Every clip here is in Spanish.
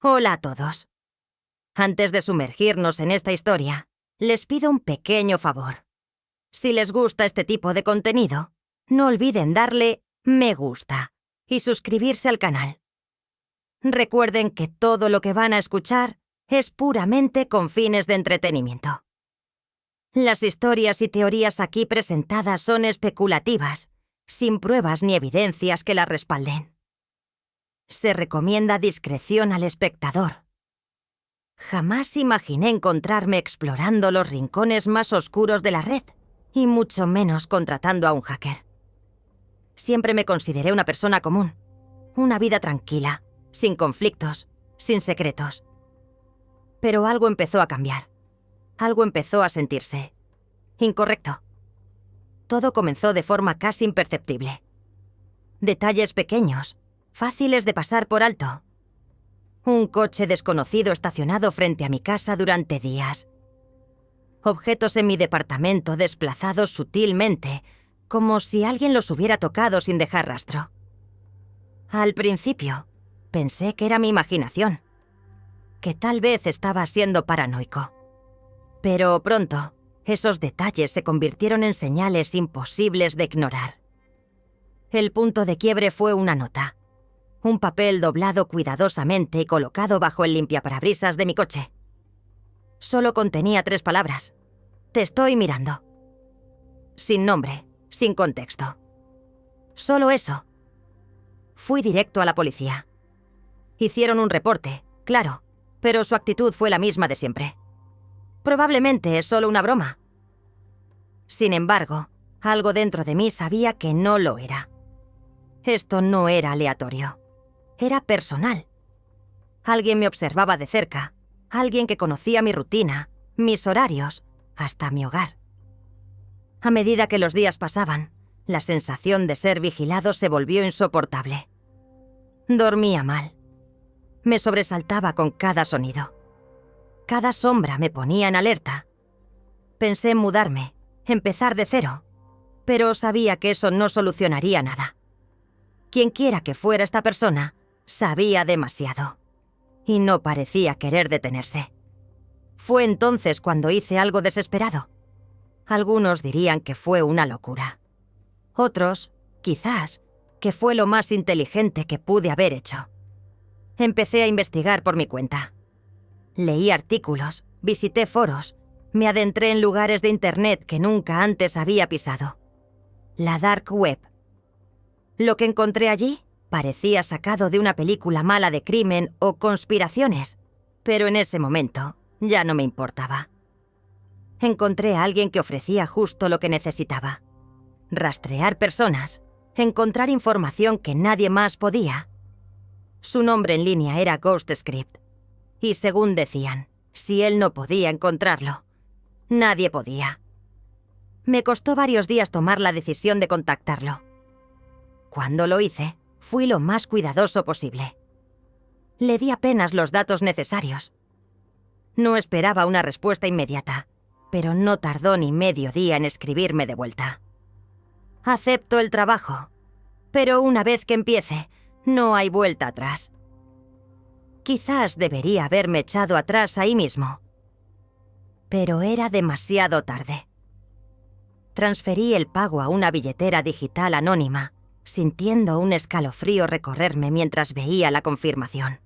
Hola a todos. Antes de sumergirnos en esta historia, les pido un pequeño favor. Si les gusta este tipo de contenido, no olviden darle me gusta y suscribirse al canal. Recuerden que todo lo que van a escuchar es puramente con fines de entretenimiento. Las historias y teorías aquí presentadas son especulativas, sin pruebas ni evidencias que las respalden. Se recomienda discreción al espectador. Jamás imaginé encontrarme explorando los rincones más oscuros de la red, y mucho menos contratando a un hacker. Siempre me consideré una persona común, una vida tranquila, sin conflictos, sin secretos. Pero algo empezó a cambiar. Algo empezó a sentirse incorrecto. Todo comenzó de forma casi imperceptible. Detalles pequeños, fáciles de pasar por alto. Un coche desconocido estacionado frente a mi casa durante días. Objetos en mi departamento desplazados sutilmente, como si alguien los hubiera tocado sin dejar rastro. Al principio, pensé que era mi imaginación, que tal vez estaba siendo paranoico. Pero pronto, esos detalles se convirtieron en señales imposibles de ignorar. El punto de quiebre fue una nota. Un papel doblado cuidadosamente y colocado bajo el limpiaparabrisas de mi coche. Solo contenía 3 palabras. Te estoy mirando. Sin nombre, sin contexto. Solo eso. Fui directo a la policía. Hicieron un reporte, claro, pero su actitud fue la misma de siempre. Probablemente es solo una broma. Sin embargo, algo dentro de mí sabía que no lo era. Esto no era aleatorio. Era personal. Alguien me observaba de cerca, alguien que conocía mi rutina, mis horarios, hasta mi hogar. A medida que los días pasaban, la sensación de ser vigilado se volvió insoportable. Dormía mal. Me sobresaltaba con cada sonido. Cada sombra me ponía en alerta. Pensé en mudarme, empezar de cero, pero sabía que eso no solucionaría nada. Quienquiera que fuera esta persona, sabía demasiado, y no parecía querer detenerse. Fue entonces cuando hice algo desesperado. Algunos dirían que fue una locura. Otros, quizás, que fue lo más inteligente que pude haber hecho. Empecé a investigar por mi cuenta. Leí artículos, visité foros, me adentré en lugares de internet que nunca antes había pisado. La dark web. Lo que encontré allí parecía sacado de una película mala de crimen o conspiraciones, pero en ese momento ya no me importaba. Encontré a alguien que ofrecía justo lo que necesitaba. Rastrear personas, encontrar información que nadie más podía. Su nombre en línea era GhostScript, y según decían, si él no podía encontrarlo, nadie podía. Me costó varios días tomar la decisión de contactarlo. Cuando lo hice, fui lo más cuidadoso posible. Le di apenas los datos necesarios. No esperaba una respuesta inmediata, pero no tardó ni medio día en escribirme de vuelta. Acepto el trabajo, pero una vez que empiece, no hay vuelta atrás. Quizás debería haberme echado atrás ahí mismo. Pero era demasiado tarde. Transferí el pago a una billetera digital anónima, sintiendo un escalofrío recorrerme mientras veía la confirmación.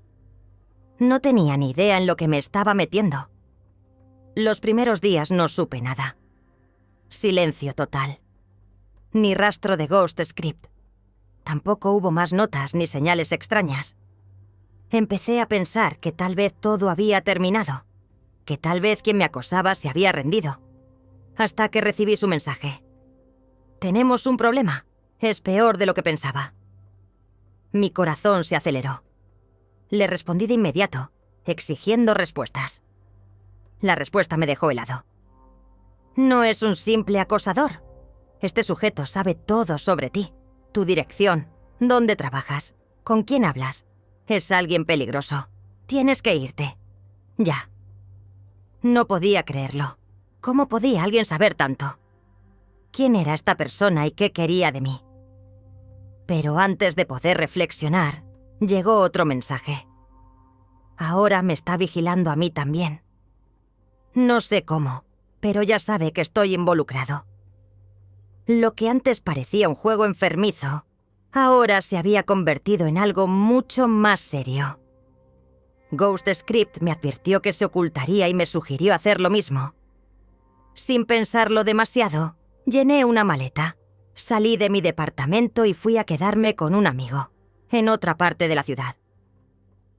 No tenía ni idea en lo que me estaba metiendo. Los primeros días no supe nada. Silencio total. Ni rastro de GhostScript. Tampoco hubo más notas ni señales extrañas. Empecé a pensar que tal vez todo había terminado, que tal vez quien me acosaba se había rendido. Hasta que recibí su mensaje. Tenemos un problema. Es peor de lo que pensaba. Mi corazón se aceleró. Le respondí de inmediato, exigiendo respuestas. La respuesta me dejó helado. No es un simple acosador. Este sujeto sabe todo sobre ti, tu dirección, dónde trabajas, con quién hablas. Es alguien peligroso. Tienes que irte. Ya. No podía creerlo. ¿Cómo podía alguien saber tanto? ¿Quién era esta persona y qué quería de mí? Pero antes de poder reflexionar, llegó otro mensaje. ahora me está vigilando a mí también. No sé cómo, pero ya sabe que estoy involucrado. Lo que antes parecía un juego enfermizo, ahora se había convertido en algo mucho más serio. GhostScript me advirtió que se ocultaría y me sugirió hacer lo mismo. Sin pensarlo demasiado, llené una maleta, salí de mi departamento y fui a quedarme con un amigo, en otra parte de la ciudad.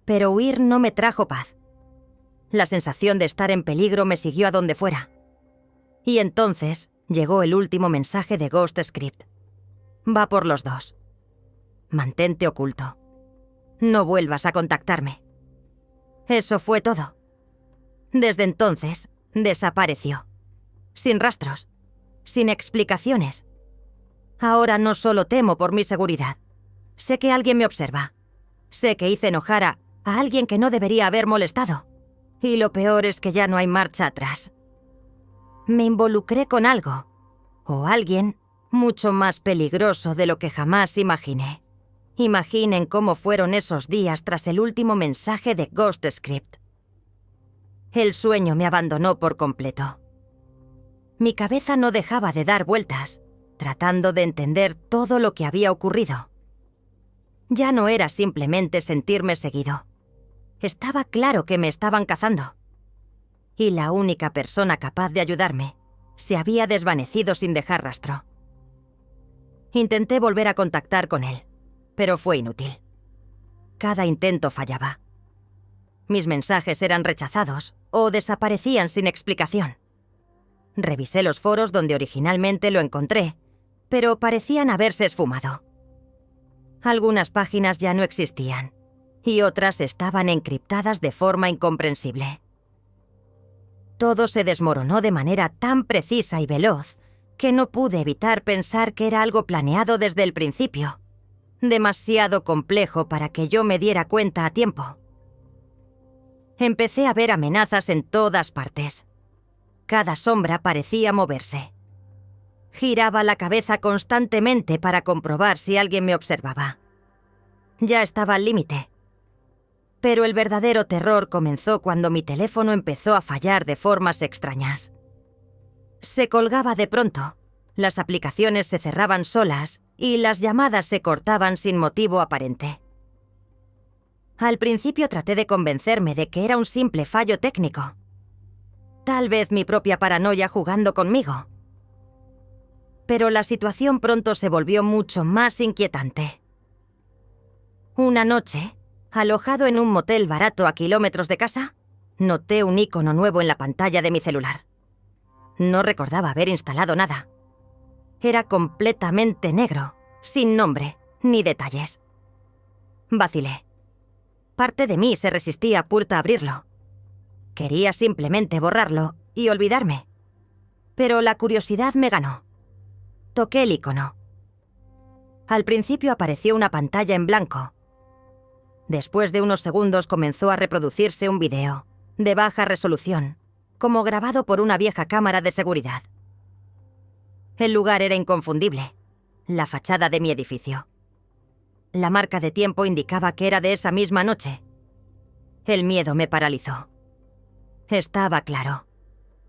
Pero huir no me trajo paz. La sensación de estar en peligro me siguió a donde fuera. Y entonces llegó el último mensaje de GhostScript. Va por los dos. Mantente oculto. No vuelvas a contactarme. Eso fue todo. Desde entonces, desapareció. Sin rastros. Sin explicaciones. Ahora no solo temo por mi seguridad. Sé que alguien me observa. Sé que hice enojar a alguien que no debería haber molestado. Y lo peor es que ya no hay marcha atrás. Me involucré con algo, o alguien, mucho más peligroso de lo que jamás imaginé. Imaginen cómo fueron esos días tras el último mensaje de GhostScript. El sueño me abandonó por completo. Mi cabeza no dejaba de dar vueltas, tratando de entender todo lo que había ocurrido. Ya no era simplemente sentirme seguido. Estaba claro que me estaban cazando. Y la única persona capaz de ayudarme se había desvanecido sin dejar rastro. Intenté volver a contactar con él, pero fue inútil. Cada intento fallaba. Mis mensajes eran rechazados o desaparecían sin explicación. Revisé los foros donde originalmente lo encontré, pero parecían haberse esfumado. Algunas páginas ya no existían, y otras estaban encriptadas de forma incomprensible. Todo se desmoronó de manera tan precisa y veloz que no pude evitar pensar que era algo planeado desde el principio. Demasiado complejo para que yo me diera cuenta a tiempo. Empecé a ver amenazas en todas partes. Cada sombra parecía moverse. Giraba la cabeza constantemente para comprobar si alguien me observaba. Ya estaba al límite. Pero el verdadero terror comenzó cuando mi teléfono empezó a fallar de formas extrañas. Se colgaba de pronto, las aplicaciones se cerraban solas y las llamadas se cortaban sin motivo aparente. Al principio traté de convencerme de que era un simple fallo técnico. Tal vez mi propia paranoia jugando conmigo. Pero la situación pronto se volvió mucho más inquietante. Una noche, alojado en un motel barato a kilómetros de casa, noté un icono nuevo en la pantalla de mi celular. No recordaba haber instalado nada. Era completamente negro, sin nombre ni detalles. Vacilé. Parte de mí se resistía a punto a abrirlo. Quería simplemente borrarlo y olvidarme. Pero la curiosidad me ganó. Toqué el icono. Al principio apareció una pantalla en blanco. Después de unos segundos comenzó a reproducirse un video, de baja resolución, como grabado por una vieja cámara de seguridad. El lugar era inconfundible, la fachada de mi edificio. La marca de tiempo indicaba que era de esa misma noche. El miedo me paralizó. Estaba claro.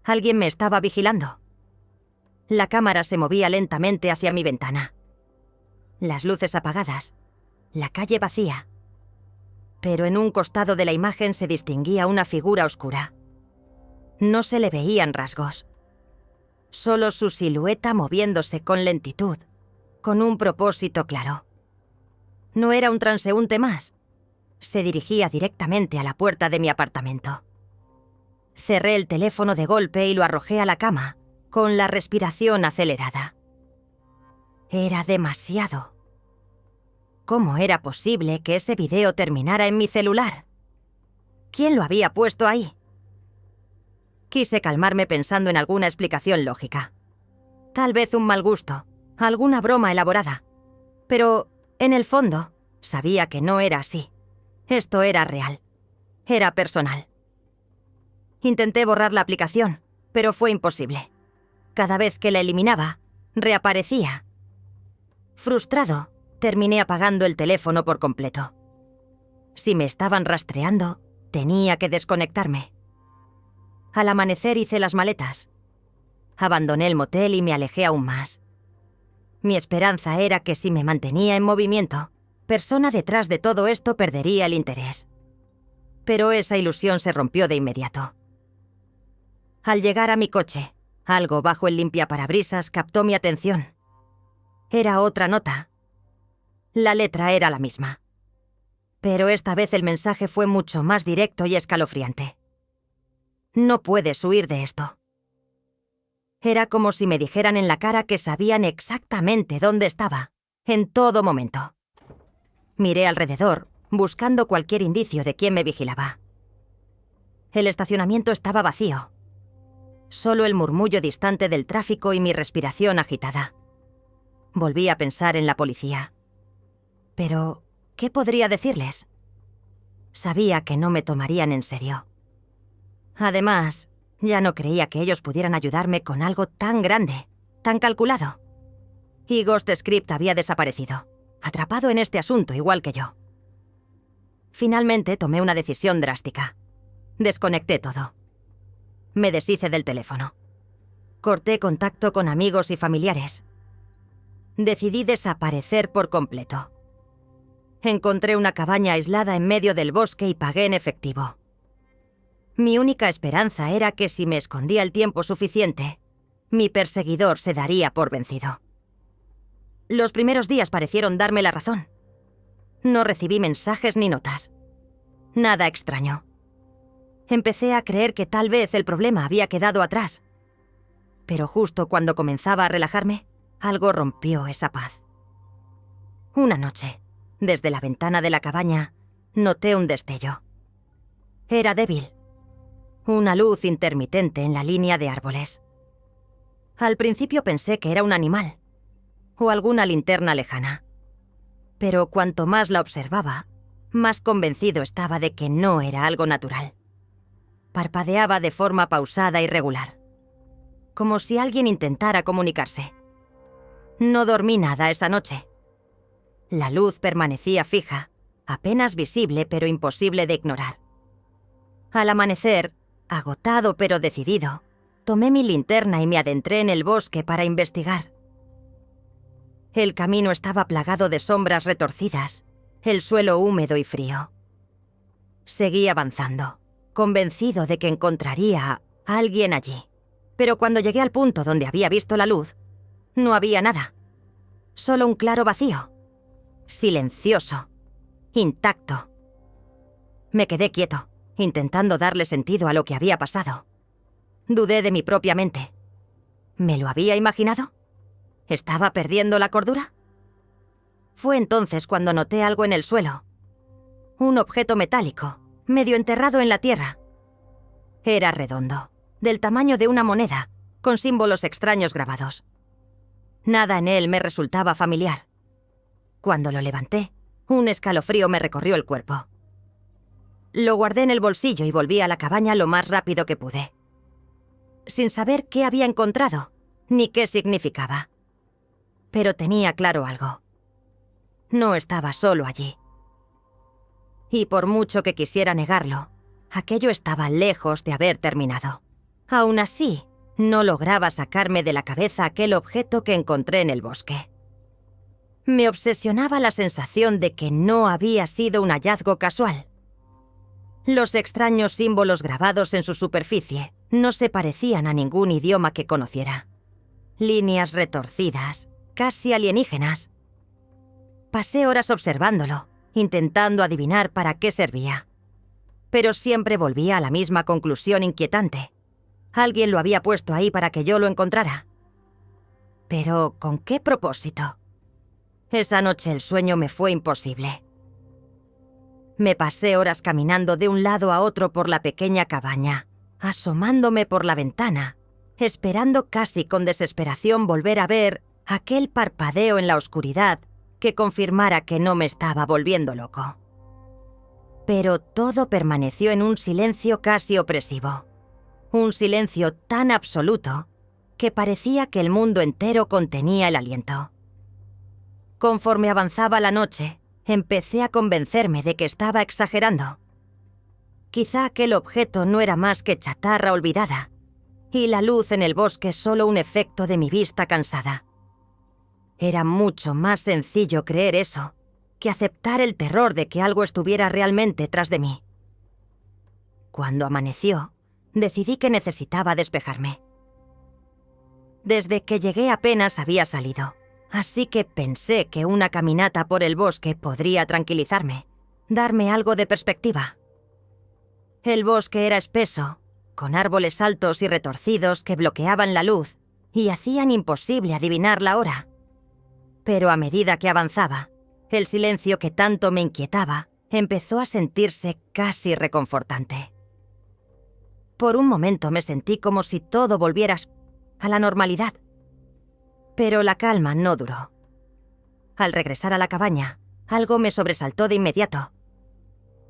Alguien me estaba vigilando. La cámara se movía lentamente hacia mi ventana. Las luces apagadas, la calle vacía. Pero en un costado de la imagen se distinguía una figura oscura. No se le veían rasgos. Solo su silueta moviéndose con lentitud, con un propósito claro. No era un transeúnte más. Se dirigía directamente a la puerta de mi apartamento. Cerré el teléfono de golpe y lo arrojé a la cama, con la respiración acelerada. Era demasiado. ¿Cómo era posible que ese video terminara en mi celular? ¿Quién lo había puesto ahí? Quise calmarme pensando en alguna explicación lógica. Tal vez un mal gusto, alguna broma elaborada. Pero, en el fondo, sabía que no era así. Esto era real. Era personal. Intenté borrar la aplicación, pero fue imposible. Cada vez que la eliminaba, reaparecía. Frustrado, terminé apagando el teléfono por completo. Si me estaban rastreando, Tenía que desconectarme. Al amanecer hice las maletas. Abandoné el motel y me alejé aún más. Mi esperanza era que si me mantenía en movimiento, persona detrás de todo esto perdería el interés. Pero esa ilusión se rompió de inmediato. Al llegar a mi coche, algo bajo el limpiaparabrisas captó mi atención. Era otra nota. La letra era la misma. Pero esta vez el mensaje fue mucho más directo y escalofriante. No puedes huir de esto. Era como si me dijeran en la cara que sabían exactamente dónde estaba, en todo momento. Miré alrededor, buscando cualquier indicio de quién me vigilaba. El estacionamiento estaba vacío. Solo el murmullo distante del tráfico y mi respiración agitada. Volví a pensar en la policía. Pero, ¿qué podría decirles? Sabía que no me tomarían en serio. Además, ya no creía que ellos pudieran ayudarme con algo tan grande, tan calculado. Y Ghost Script había desaparecido, atrapado en este asunto igual que yo. Finalmente tomé una decisión drástica. Desconecté todo. Me deshice del teléfono. Corté contacto con amigos y familiares. Decidí desaparecer por completo. Encontré una cabaña aislada en medio del bosque y pagué en efectivo. Mi única esperanza era que si me escondía el tiempo suficiente, mi perseguidor se daría por vencido. Los primeros días parecieron darme la razón. No recibí mensajes ni notas. Nada extraño. Empecé a creer que tal vez el problema había quedado atrás. Pero justo cuando comenzaba a relajarme, algo rompió esa paz. Una noche, desde la ventana de la cabaña, noté un destello. Era débil. Una luz intermitente en la línea de árboles. Al principio pensé que era un animal, o alguna linterna lejana. Pero cuanto más la observaba, más convencido estaba de que no era algo natural. Parpadeaba de forma pausada y regular, como si alguien intentara comunicarse. No dormí nada esa noche. La luz permanecía fija, apenas visible pero imposible de ignorar. Al amanecer, agotado pero decidido, tomé mi linterna y me adentré en el bosque para investigar. El camino estaba plagado de sombras retorcidas, el suelo húmedo y frío. Seguí avanzando, convencido de que encontraría a alguien allí. Pero cuando llegué al punto donde había visto la luz, no había nada. Solo un claro vacío. Silencioso. Intacto. Me quedé quieto, intentando darle sentido a lo que había pasado. Dudé de mi propia mente. ¿Me lo había imaginado? ¿Estaba perdiendo la cordura? Fue entonces cuando noté algo en el suelo. Un objeto metálico, medio enterrado en la tierra. Era redondo, del tamaño de una moneda, con símbolos extraños grabados. Nada en él me resultaba familiar. Cuando lo levanté, un escalofrío me recorrió el cuerpo. Lo guardé en el bolsillo y volví a la cabaña lo más rápido que pude, sin saber qué había encontrado, ni qué significaba. Pero tenía claro algo. No estaba solo allí. Y por mucho que quisiera negarlo, aquello estaba lejos de haber terminado. Aún así, no lograba sacarme de la cabeza aquel objeto que encontré en el bosque. Me obsesionaba la sensación de que no había sido un hallazgo casual. Los extraños símbolos grabados en su superficie no se parecían a ningún idioma que conociera. Líneas retorcidas, casi alienígenas. Pasé horas observándolo, intentando adivinar para qué servía. Pero siempre volvía a la misma conclusión inquietante. Alguien lo había puesto ahí para que yo lo encontrara. Pero, ¿con qué propósito? Esa noche el sueño me fue imposible. Me pasé horas caminando de un lado a otro por la pequeña cabaña, asomándome por la ventana, esperando casi con desesperación volver a ver aquel parpadeo en la oscuridad que confirmara que no me estaba volviendo loco. Pero todo permaneció en un silencio casi opresivo. Un silencio tan absoluto que parecía que el mundo entero contenía el aliento. Conforme avanzaba la noche, empecé a convencerme de que estaba exagerando. Quizá aquel objeto no era más que chatarra olvidada, y la luz en el bosque solo un efecto de mi vista cansada. Era mucho más sencillo creer eso que aceptar el terror de que algo estuviera realmente tras de mí. Cuando amaneció, decidí que necesitaba despejarme. Desde que llegué apenas había salido, así que pensé que una caminata por el bosque podría tranquilizarme, darme algo de perspectiva. El bosque era espeso, con árboles altos y retorcidos que bloqueaban la luz y hacían imposible adivinar la hora. Pero a medida que avanzaba, el silencio que tanto me inquietaba empezó a sentirse casi reconfortante. Por un momento me sentí como si todo volviera a la normalidad. Pero la calma no duró. Al regresar a la cabaña, algo me sobresaltó de inmediato.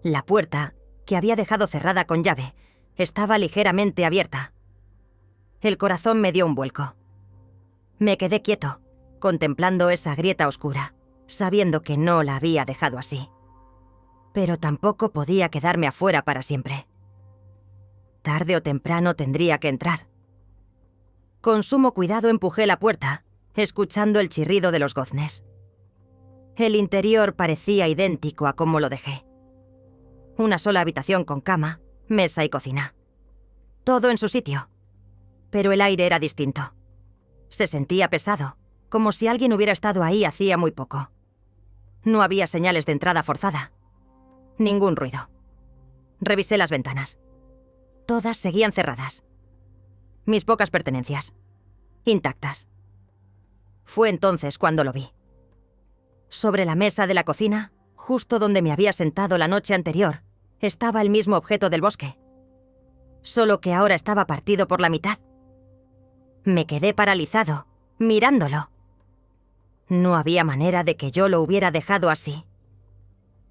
La puerta, que había dejado cerrada con llave, estaba ligeramente abierta. El corazón me dio un vuelco. Me quedé quieto, contemplando esa grieta oscura, sabiendo que no la había dejado así. Pero tampoco podía quedarme afuera para siempre. Tarde o temprano tendría que entrar. Con sumo cuidado empujé la puerta, escuchando el chirrido de los goznes. El interior parecía idéntico a como lo dejé. Una sola habitación con cama, mesa y cocina. Todo en su sitio. Pero el aire era distinto. Se sentía pesado, como si alguien hubiera estado ahí hacía muy poco. No había señales de entrada forzada. Ningún ruido. Revisé las ventanas. Todas seguían cerradas. Mis pocas pertenencias. Intactas. Fue entonces cuando lo vi. Sobre la mesa de la cocina, justo donde me había sentado la noche anterior, estaba el mismo objeto del bosque. Solo que ahora estaba partido por la mitad. Me quedé paralizado, mirándolo. No había manera de que yo lo hubiera dejado así.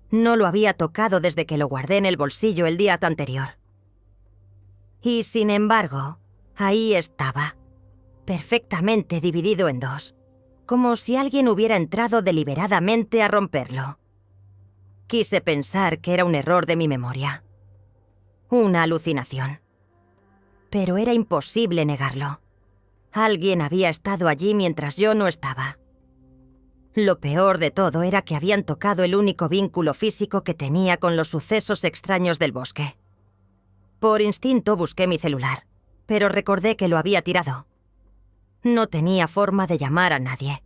No lo había tocado desde que lo guardé en el bolsillo el día anterior. Y sin embargo, ahí estaba, perfectamente dividido en dos, como si alguien hubiera entrado deliberadamente a romperlo. Quise pensar que era un error de mi memoria. Una alucinación. Pero era imposible negarlo. Alguien había estado allí mientras yo no estaba. Lo peor de todo era que habían tocado el único vínculo físico que tenía con los sucesos extraños del bosque. Por instinto busqué mi celular, pero recordé que lo había tirado. No tenía forma de llamar a nadie.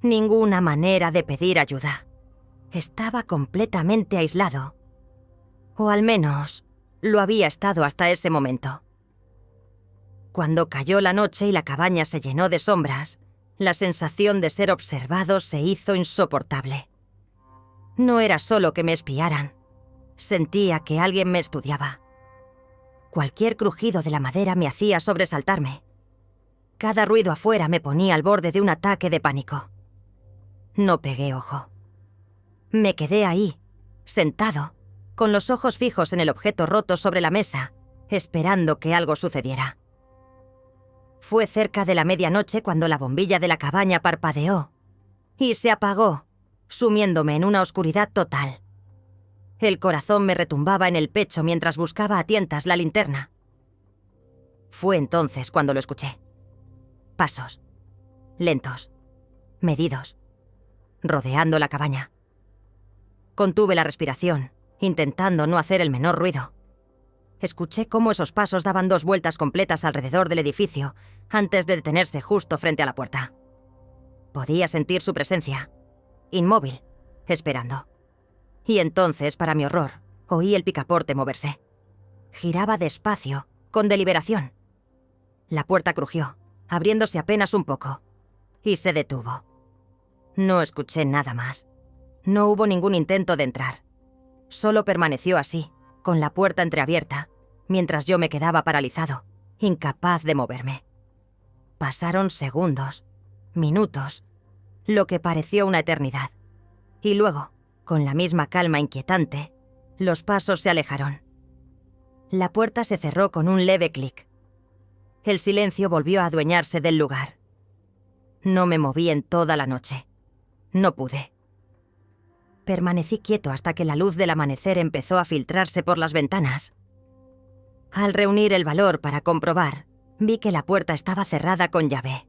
Ninguna manera de pedir ayuda. Estaba completamente aislado. O al menos, lo había estado hasta ese momento. Cuando cayó la noche y la cabaña se llenó de sombras, la sensación de ser observado se hizo insoportable. No era solo que me espiaran. Sentía que alguien me estudiaba. Cualquier crujido de la madera me hacía sobresaltarme. Cada ruido afuera me ponía al borde de un ataque de pánico. No pegué ojo. Me quedé ahí, sentado, con los ojos fijos en el objeto roto sobre la mesa, esperando que algo sucediera. Fue cerca de la medianoche cuando la bombilla de la cabaña parpadeó y se apagó, sumiéndome en una oscuridad total. El corazón me retumbaba en el pecho mientras buscaba a tientas la linterna. Fue entonces cuando lo escuché. Pasos. Lentos. Medidos. Rodeando la cabaña. Contuve la respiración, intentando no hacer el menor ruido. Escuché cómo esos pasos daban 2 vueltas completas alrededor del edificio antes de detenerse justo frente a la puerta. Podía sentir su presencia, inmóvil, esperando. Y entonces, para mi horror, oí el picaporte moverse. Giraba despacio, con deliberación. La puerta crujió, abriéndose apenas un poco, y se detuvo. No escuché nada más. No hubo ningún intento de entrar. Solo permaneció así, con la puerta entreabierta, mientras yo me quedaba paralizado, incapaz de moverme. Pasaron segundos, minutos, lo que pareció una eternidad. Y luego, con la misma calma inquietante, los pasos se alejaron. La puerta se cerró con un leve clic. El silencio volvió a adueñarse del lugar. No me moví en toda la noche. No pude. Permanecí quieto hasta que la luz del amanecer empezó a filtrarse por las ventanas. Al reunir el valor para comprobar, vi que la puerta estaba cerrada con llave.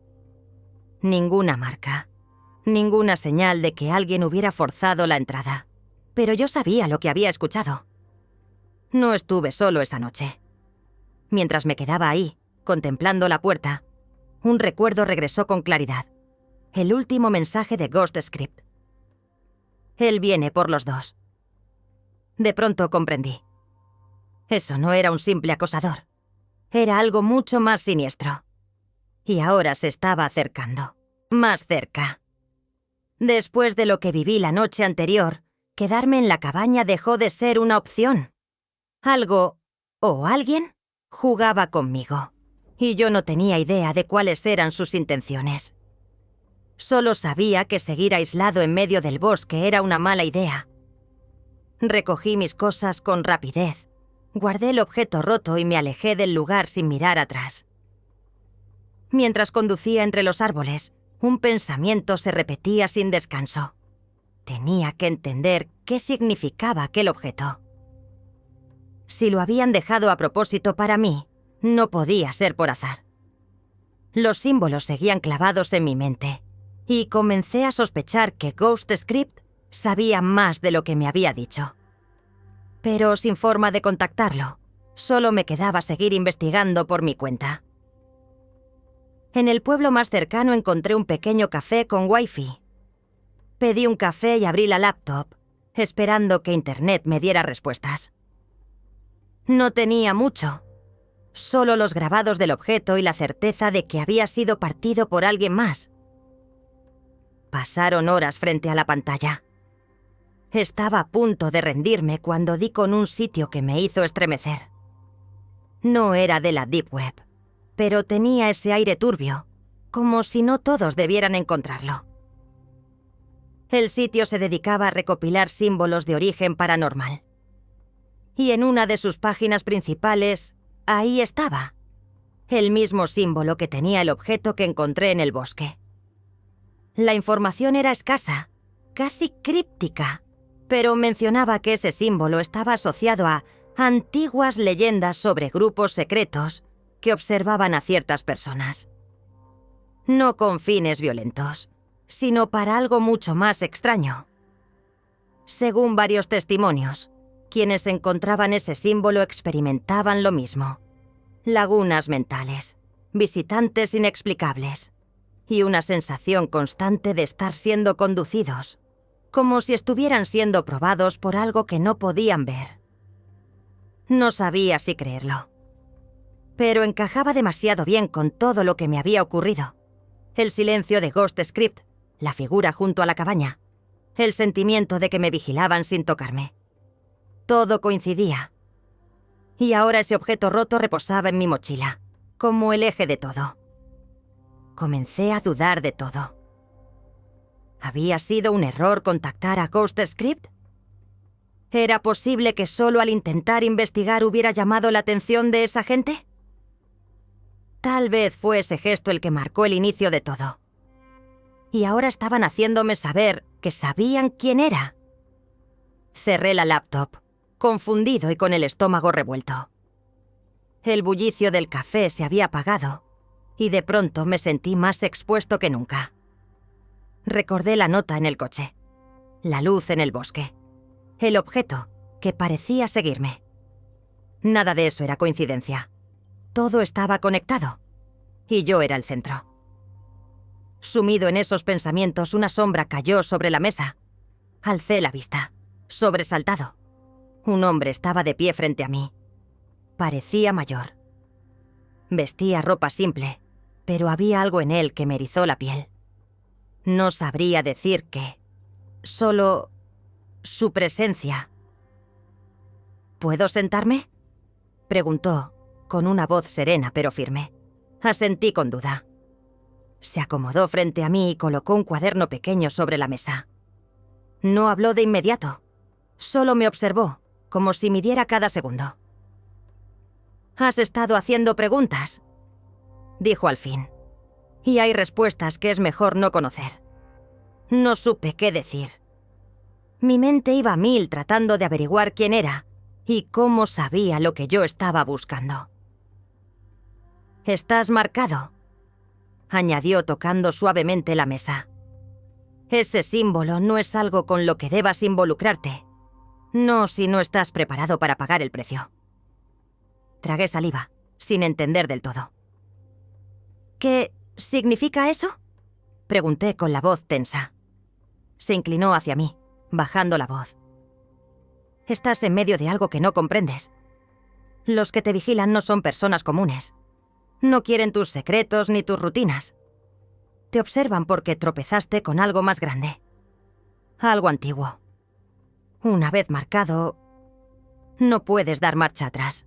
Ninguna marca, ninguna señal de que alguien hubiera forzado la entrada. Pero yo sabía lo que había escuchado. No estuve solo esa noche. Mientras me quedaba ahí, contemplando la puerta, un recuerdo regresó con claridad. El último mensaje de Ghost Script. Él viene por los dos. De pronto comprendí. Eso no era un simple acosador. Era algo mucho más siniestro. Y ahora se estaba acercando. Más cerca. Después de lo que viví la noche anterior, quedarme en la cabaña dejó de ser una opción. Algo, o alguien, jugaba conmigo. Y yo no tenía idea de cuáles eran sus intenciones. Solo sabía que seguir aislado en medio del bosque era una mala idea. Recogí mis cosas con rapidez, guardé el objeto roto y me alejé del lugar sin mirar atrás. Mientras conducía entre los árboles, un pensamiento se repetía sin descanso. Tenía que entender qué significaba aquel objeto. Si lo habían dejado a propósito para mí, no podía ser por azar. Los símbolos seguían clavados en mi mente, y comencé a sospechar que Ghost Script sabía más de lo que me había dicho. Pero sin forma de contactarlo, solo me quedaba seguir investigando por mi cuenta. En el pueblo más cercano encontré un pequeño café con wifi. Pedí un café y abrí la laptop, esperando que Internet me diera respuestas. No tenía mucho, solo los grabados del objeto y la certeza de que había sido partido por alguien más. Pasaron horas frente a la pantalla. Estaba a punto de rendirme cuando di con un sitio que me hizo estremecer. No era de la Deep Web, pero tenía ese aire turbio, como si no todos debieran encontrarlo. El sitio se dedicaba a recopilar símbolos de origen paranormal. Y en una de sus páginas principales, ahí estaba, el mismo símbolo que tenía el objeto que encontré en el bosque. La información era escasa, casi críptica, pero mencionaba que ese símbolo estaba asociado a antiguas leyendas sobre grupos secretos que observaban a ciertas personas. No con fines violentos, sino para algo mucho más extraño. Según varios testimonios, quienes encontraban ese símbolo experimentaban lo mismo. Lagunas mentales, visitantes inexplicables y una sensación constante de estar siendo conducidos, como si estuvieran siendo probados por algo que no podían ver. No sabía si creerlo, pero encajaba demasiado bien con todo lo que me había ocurrido. El silencio de Ghost Script, la figura junto a la cabaña, el sentimiento de que me vigilaban sin tocarme. Todo coincidía. Y ahora ese objeto roto reposaba en mi mochila, como el eje de todo. Comencé a dudar de todo. ¿Había sido un error contactar a Ghost Script? ¿Era posible que solo al intentar investigar hubiera llamado la atención de esa gente? Tal vez fue ese gesto el que marcó el inicio de todo. Y ahora estaban haciéndome saber que sabían quién era. Cerré la laptop, confundido y con el estómago revuelto. El bullicio del café se había apagado, y de pronto me sentí más expuesto que nunca. Recordé la nota en el coche, la luz en el bosque, el objeto que parecía seguirme. Nada de eso era coincidencia. Todo estaba conectado, y yo era el centro. Sumido en esos pensamientos, una sombra cayó sobre la mesa. Alcé la vista, sobresaltado. Un hombre estaba de pie frente a mí. Parecía mayor. Vestía ropa simple, pero había algo en él que me erizó la piel. No sabría decir qué. Solo su presencia. ¿Puedo sentarme?, preguntó, con una voz serena pero firme. Asentí con duda. Se acomodó frente a mí y colocó un cuaderno pequeño sobre la mesa. No habló de inmediato. Solo me observó, como si midiera cada segundo. «Has estado haciendo preguntas», dijo al fin. «Y hay respuestas que es mejor no conocer». No supe qué decir. Mi mente iba a mil tratando de averiguar quién era y cómo sabía lo que yo estaba buscando. «Estás marcado», añadió tocando suavemente la mesa. «Ese símbolo no es algo con lo que debas involucrarte. No si no estás preparado para pagar el precio». Tragué saliva, sin entender del todo. «¿Qué significa eso?», pregunté con la voz tensa. Se inclinó hacia mí, bajando la voz. «Estás en medio de algo que no comprendes. Los que te vigilan no son personas comunes. No quieren tus secretos ni tus rutinas. Te observan porque tropezaste con algo más grande. Algo antiguo. Una vez marcado, no puedes dar marcha atrás».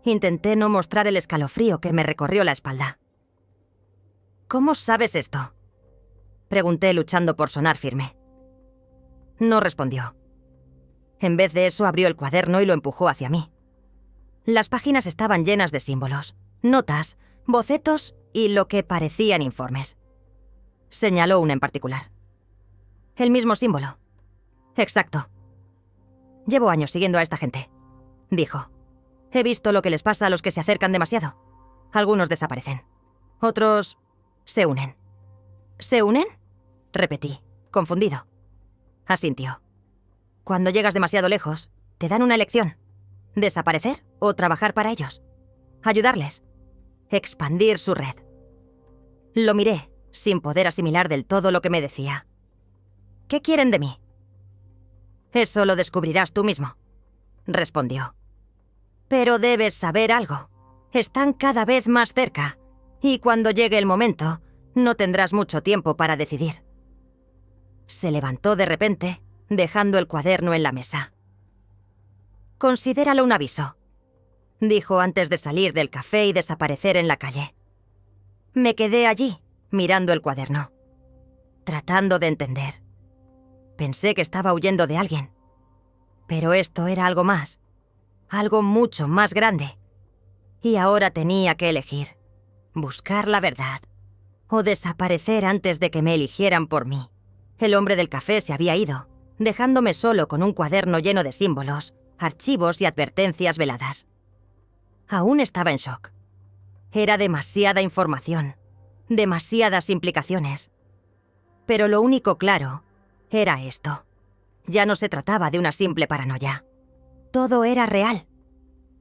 Intenté no mostrar el escalofrío que me recorrió la espalda. «¿Cómo sabes esto?», pregunté luchando por sonar firme. No respondió. En vez de eso abrió el cuaderno y lo empujó hacia mí. Las páginas estaban llenas de símbolos, notas, bocetos y lo que parecían informes. Señaló uno en particular. «El mismo símbolo». «Exacto. Llevo años siguiendo a esta gente», dijo. «He visto lo que les pasa a los que se acercan demasiado. Algunos desaparecen. Otros se unen». «¿Se unen?», repetí, confundido. Asintió. «Cuando llegas demasiado lejos, te dan una elección. Desaparecer o trabajar para ellos. Ayudarles. Expandir su red». Lo miré, sin poder asimilar del todo lo que me decía. «¿Qué quieren de mí?». «Eso lo descubrirás tú mismo», respondió. «Pero debes saber algo. Están cada vez más cerca, y cuando llegue el momento, no tendrás mucho tiempo para decidir». Se levantó de repente, dejando el cuaderno en la mesa. «Considéralo un aviso», dijo antes de salir del café y desaparecer en la calle. Me quedé allí, mirando el cuaderno, tratando de entender. Pensé que estaba huyendo de alguien. Pero esto era algo más, algo mucho más grande. Y ahora tenía que elegir, buscar la verdad, o desaparecer antes de que me eligieran por mí. El hombre del café se había ido, dejándome solo con un cuaderno lleno de símbolos, archivos y advertencias veladas. Aún estaba en shock. Era demasiada información, demasiadas implicaciones. Pero lo único claro era esto. Ya no se trataba de una simple paranoia. Todo era real.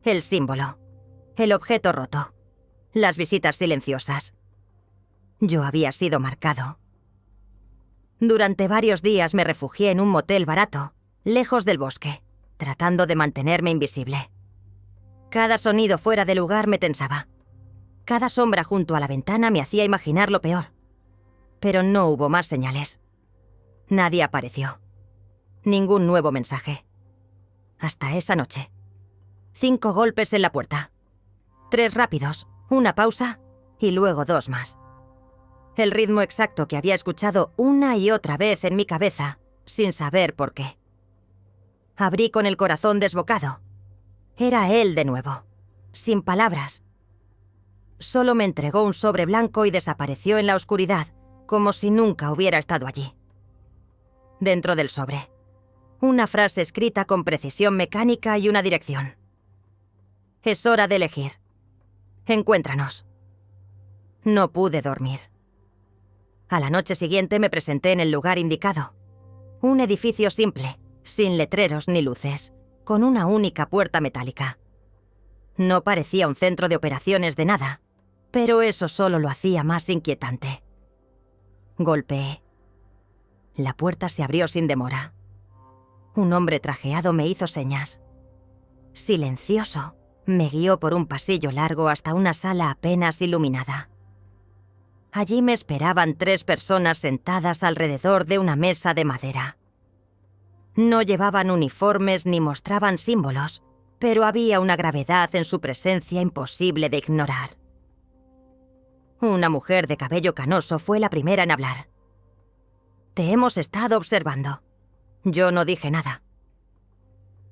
El símbolo, el objeto roto, las visitas silenciosas. Yo había sido marcado. Durante varios días me refugié en un motel barato, lejos del bosque, tratando de mantenerme invisible. Cada sonido fuera de lugar me tensaba. Cada sombra junto a la ventana me hacía imaginar lo peor. Pero no hubo más señales. Nadie apareció. Ningún nuevo mensaje. Hasta esa noche. 5 golpes en la puerta. 3 rápidos, una pausa y luego 2 más. El ritmo exacto que había escuchado una y otra vez en mi cabeza, sin saber por qué. Abrí con el corazón desbocado. Era él de nuevo, sin palabras. Solo me entregó un sobre blanco y desapareció en la oscuridad, como si nunca hubiera estado allí. Dentro del sobre, una frase escrita con precisión mecánica y una dirección. Es hora de elegir. Encuéntranos. No pude dormir. A la noche siguiente me presenté en el lugar indicado. Un edificio simple, sin letreros ni luces, con una única puerta metálica. No parecía un centro de operaciones de nada, pero eso solo lo hacía más inquietante. Golpeé. La puerta se abrió sin demora. Un hombre trajeado me hizo señas. Silencioso, me guió por un pasillo largo hasta una sala apenas iluminada. Allí me esperaban 3 personas sentadas alrededor de una mesa de madera. No llevaban uniformes ni mostraban símbolos, pero había una gravedad en su presencia imposible de ignorar. Una mujer de cabello canoso fue la primera en hablar. «Te hemos estado observando». Yo no dije nada.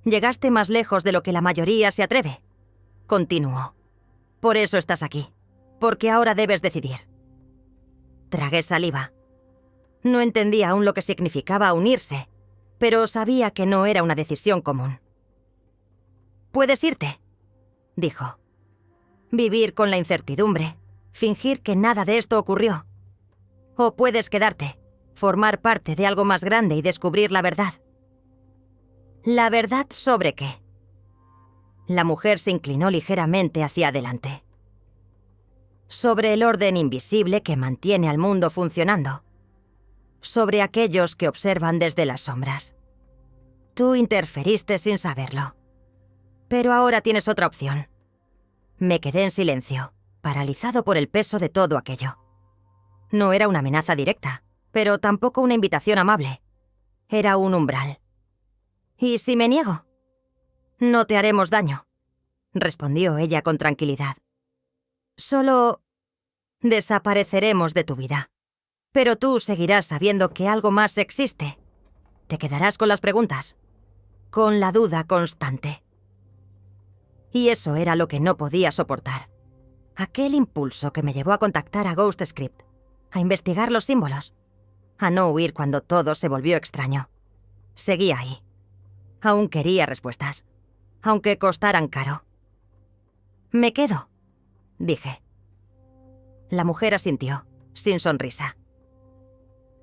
«Llegaste más lejos de lo que la mayoría se atreve», continuó. «Por eso estás aquí, porque ahora debes decidir». Tragué saliva. No entendía aún lo que significaba unirse, pero sabía que no era una decisión común. «Puedes irte», dijo. «Vivir con la incertidumbre, fingir que nada de esto ocurrió. O puedes quedarte, formar parte de algo más grande y descubrir la verdad». «¿La verdad sobre qué?». La mujer se inclinó ligeramente hacia adelante. «Sobre el orden invisible que mantiene al mundo funcionando. Sobre aquellos que observan desde las sombras. Tú interferiste sin saberlo. Pero ahora tienes otra opción». Me quedé en silencio, paralizado por el peso de todo aquello. No era una amenaza directa, pero tampoco una invitación amable. Era un umbral. «¿Y si me niego?». «No te haremos daño», respondió ella con tranquilidad. «Solo desapareceremos de tu vida. Pero tú seguirás sabiendo que algo más existe. Te quedarás con las preguntas, con la duda constante». Y eso era lo que no podía soportar. Aquel impulso que me llevó a contactar a GhostScript, a investigar los símbolos, a no huir cuando todo se volvió extraño. Seguía ahí. Aún quería respuestas, aunque costaran caro. «Me quedo», dije. La mujer asintió, sin sonrisa.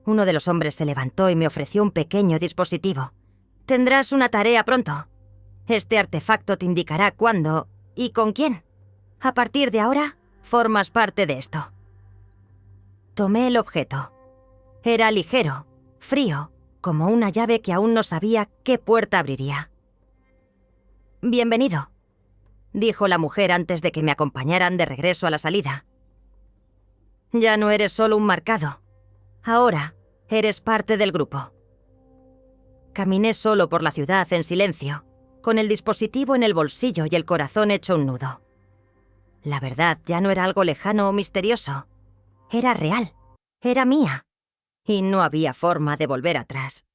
Uno de los hombres se levantó y me ofreció un pequeño dispositivo. «Tendrás una tarea pronto. Este artefacto te indicará cuándo y con quién. A partir de ahora, formas parte de esto». Tomé el objeto. Era ligero, frío, como una llave que aún no sabía qué puerta abriría. «Bienvenido», dijo la mujer antes de que me acompañaran de regreso a la salida. «Ya no eres solo un marcado. Ahora eres parte del grupo». Caminé solo por la ciudad en silencio, con el dispositivo en el bolsillo y el corazón hecho un nudo. La verdad ya no era algo lejano o misterioso. Era real. Era mía. Y no había forma de volver atrás.